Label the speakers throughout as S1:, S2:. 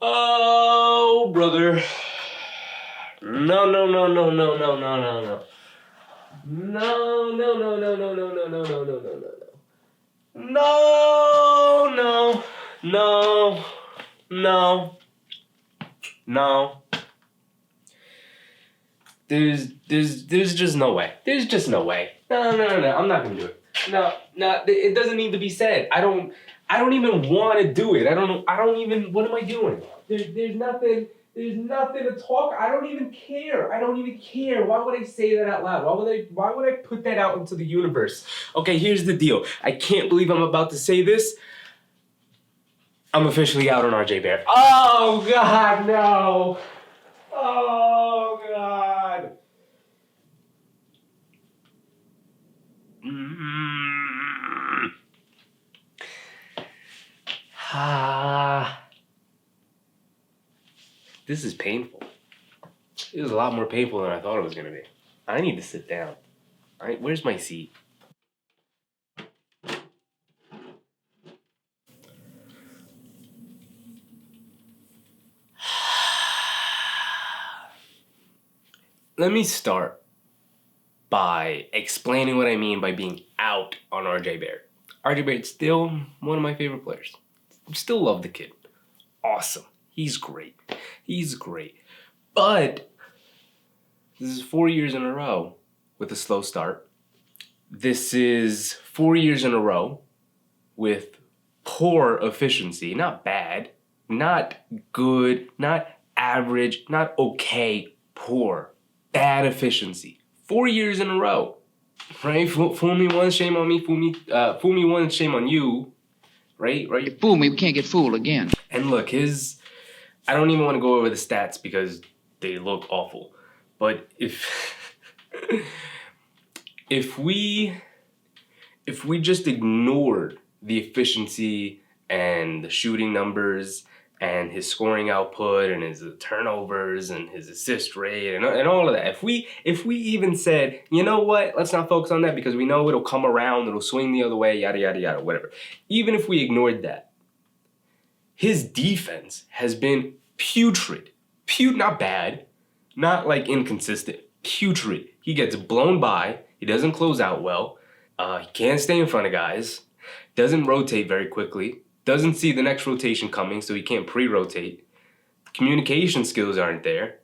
S1: Oh, brother. No, no, no, no, no, no, no, no, no. No, no, no, no, no, no, no, no, no, no, no, no, no. No, no, no, no, no. There's just no way. There's just no way. No. I'm not gonna do it. No. It doesn't need to be said. I don't even want to do it. I don't even. What am I doing? There's nothing. There's nothing to talk. I don't even care. I don't even care. Why would I say that out loud? Why would I put that out into the universe? Okay, here's the deal. I can't believe I'm about to say this. I'm officially out on RJ Barrett. Oh God, no. Oh God. This is painful. It was a lot more painful than I thought it was gonna be. I need to sit down. Where's my seat? Let me start by explaining what I mean by being out on RJ Barrett. RJ Barrett's still one of my favorite players. Still love the kid. Awesome. He's great. But this is 4 years in a row with a slow start. This is 4 years in a row with poor efficiency. Not bad, not good, not average, not okay, poor. Bad efficiency. 4 years in a row. Right? Fool me once, shame on me. Fool me once, shame on you. Right?
S2: You fool me, we can't get fooled again.
S1: And look, I don't even want to go over the stats because they look awful. But if we just ignored the efficiency and the shooting numbers and his scoring output and his turnovers and his assist rate and all of that, if we even said, you know what, let's not focus on that because we know it'll come around, it'll swing the other way, yada, yada, yada, whatever. Even if we ignored that, his defense has been putrid. Not bad, not like inconsistent, putrid. He gets blown by, he doesn't close out well, he can't stay in front of guys, doesn't rotate very quickly, doesn't see the next rotation coming, so he can't pre-rotate. Communication skills aren't there.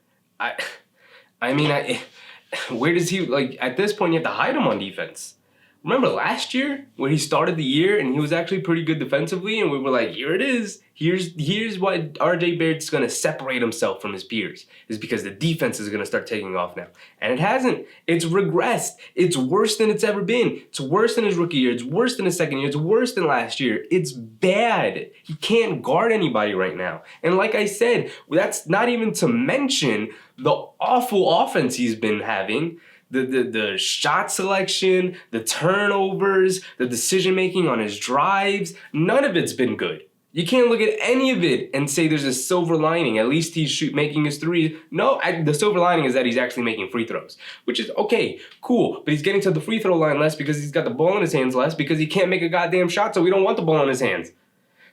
S1: Where does he, at this point, you have to hide him on defense. Remember last year when he started the year and he was actually pretty good defensively and we were like, here it is. Here's why RJ Barrett's going to separate himself from his peers is because the defense is going to start taking off now. And it hasn't. It's regressed. It's worse than it's ever been. It's worse than his rookie year. It's worse than his second year. It's worse than last year. It's bad. He can't guard anybody right now. And like I said, that's not even to mention the awful offense he's been having. The shot selection, the turnovers, the decision making on his drives, none of it's been good. You can't look at any of it and say there's a silver lining. At least he's making his threes. No, the silver lining is that he's actually making free throws, which is okay, cool. But he's getting to the free throw line less because he's got the ball in his hands less because he can't make a goddamn shot, so we don't want the ball in his hands.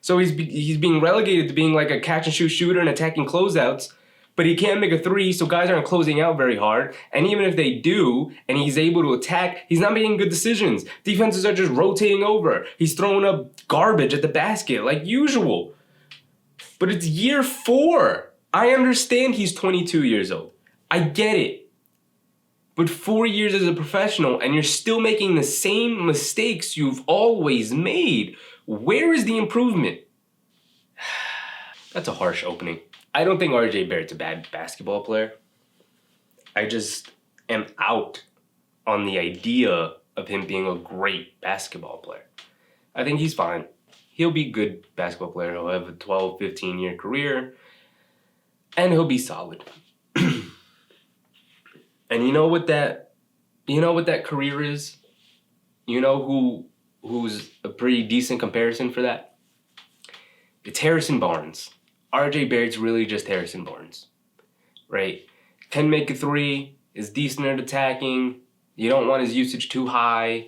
S1: So he's being relegated to being like a catch and shoot shooter and attacking closeouts. But he can't make a three, so guys aren't closing out very hard. And even if they do, and he's able to attack, he's not making good decisions. Defenses are just rotating over. He's throwing up garbage at the basket, like usual. But it's year 4. I understand he's 22 years old. I get it. But 4 years as a professional, and you're still making the same mistakes you've always made. Where is the improvement? That's a harsh opening. I don't think RJ Barrett's a bad basketball player. I just am out on the idea of him being a great basketball player. I think he's fine. He'll be a good basketball player. He'll have a 12, 15-year career, and he'll be solid. And you know what that career is? You know who's a pretty decent comparison for that? It's Harrison Barnes. RJ Barrett's really just Harrison Barnes, right? Can make a three, is decent at attacking. You don't want his usage too high.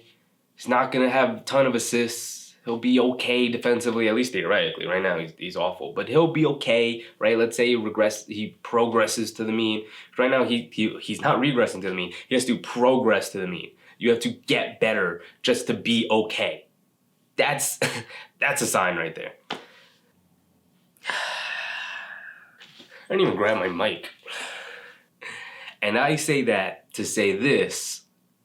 S1: He's not going to have a ton of assists. He'll be okay defensively, at least theoretically. Right now, he's awful, but he'll be okay, right? Let's say he progresses to the mean. Right now, he's not regressing to the mean. He has to progress to the mean. You have to get better just to be okay. That's that's a sign right there. I didn't even grab my mic. And I say that to say this: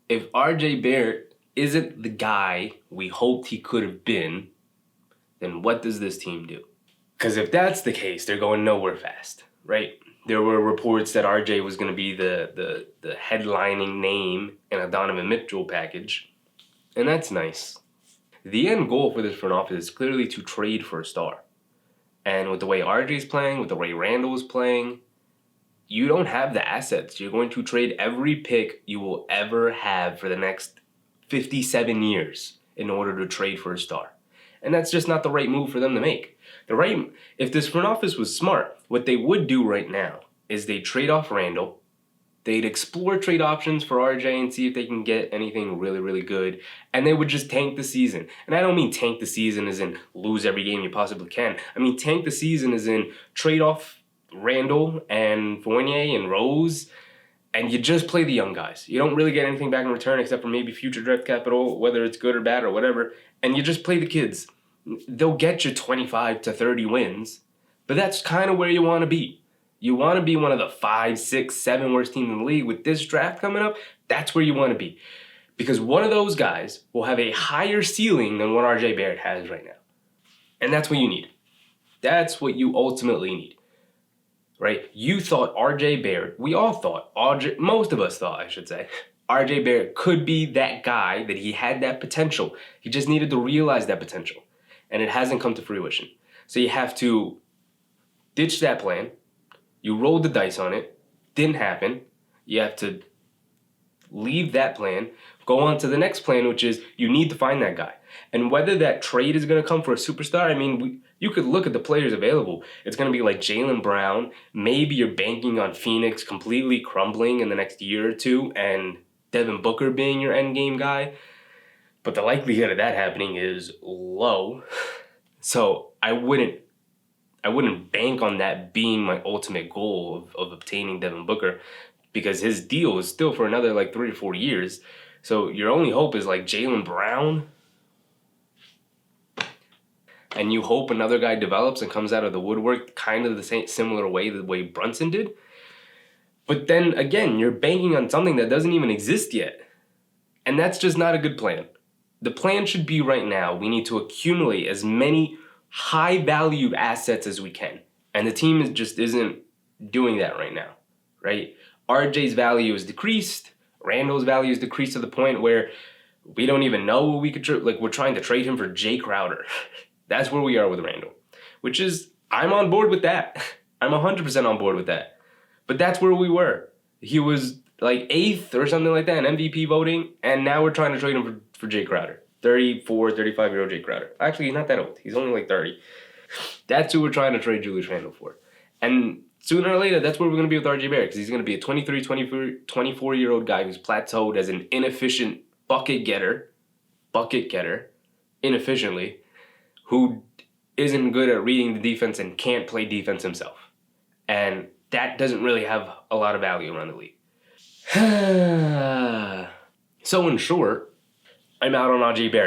S1: if RJ Barrett isn't the guy we hoped he could have been, then what does this team do? Because if that's the case, they're going nowhere fast, right? There were reports that RJ was going to be the headlining name in a Donovan Mitchell package, and that's nice. The end goal for this front office is clearly to trade for a star. And with the way RJ's playing, with the way Randall's playing, you don't have the assets. You're going to trade every pick you will ever have for the next 57 years in order to trade for a star. And that's just not the right move for them to make. If this front office was smart, what they would do right now is they trade off Randall. They'd explore trade options for RJ and see if they can get anything really, really good. And they would just tank the season. And I don't mean tank the season as in lose every game you possibly can. I mean tank the season as in trade off Randall and Fournier and Rose, and you just play the young guys. You don't really get anything back in return except for maybe future draft capital, whether it's good or bad or whatever, and you just play the kids. They'll get you 25 to 30 wins, but that's kind of where you want to be. You want to be one of the 5, 6, 7 worst teams in the league. With this draft coming up, that's where you want to be. Because one of those guys will have a higher ceiling than what RJ Barrett has right now. And that's what you need. That's what you ultimately need. Right? You thought RJ Barrett, we all thought, most of us thought, I should say, RJ Barrett could be that guy, that he had that potential. He just needed to realize that potential. And it hasn't come to fruition. So you have to ditch that plan. You rolled the dice on it. Didn't happen. You have to leave that plan. Go on to the next plan, which is you need to find that guy. And whether that trade is going to come for a superstar, I mean, you could look at the players available. It's going to be like Jaylen Brown. Maybe you're banking on Phoenix completely crumbling in the next year or two and Devin Booker being your endgame guy. But the likelihood of that happening is low. So I wouldn't bank on that being my ultimate goal of obtaining Devin Booker, because his deal is still for another like 3 or 4 years. So your only hope is like Jaylen Brown. And you hope another guy develops and comes out of the woodwork kind of the similar way, the way Brunson did. But then again, you're banking on something that doesn't even exist yet. And that's just not a good plan. The plan should be right now, we need to accumulate as many high-valued assets as we can. And the team just isn't doing that right now, right? RJ's value is decreased. Randall's value is decreased to the point where we don't even know what we could we're trying to trade him for Jay Crowder. That's where we are with Randall, which is, I'm on board with that. I'm 100% on board with that. But that's where we were. He was like 8th or something like that in MVP voting, and now we're trying to trade him for Jay Crowder. 34, 35-year-old Jay Crowder. Actually, he's not that old. He's only like 30. That's who we're trying to trade Julius Randle for. And sooner or later, that's where we're going to be with RJ Barrett, because he's going to be a 23, 24-year-old guy who's plateaued as an inefficient bucket getter, inefficiently, who isn't good at reading the defense and can't play defense himself. And that doesn't really have a lot of value around the league. So in short, I'm out on RJ Barrett.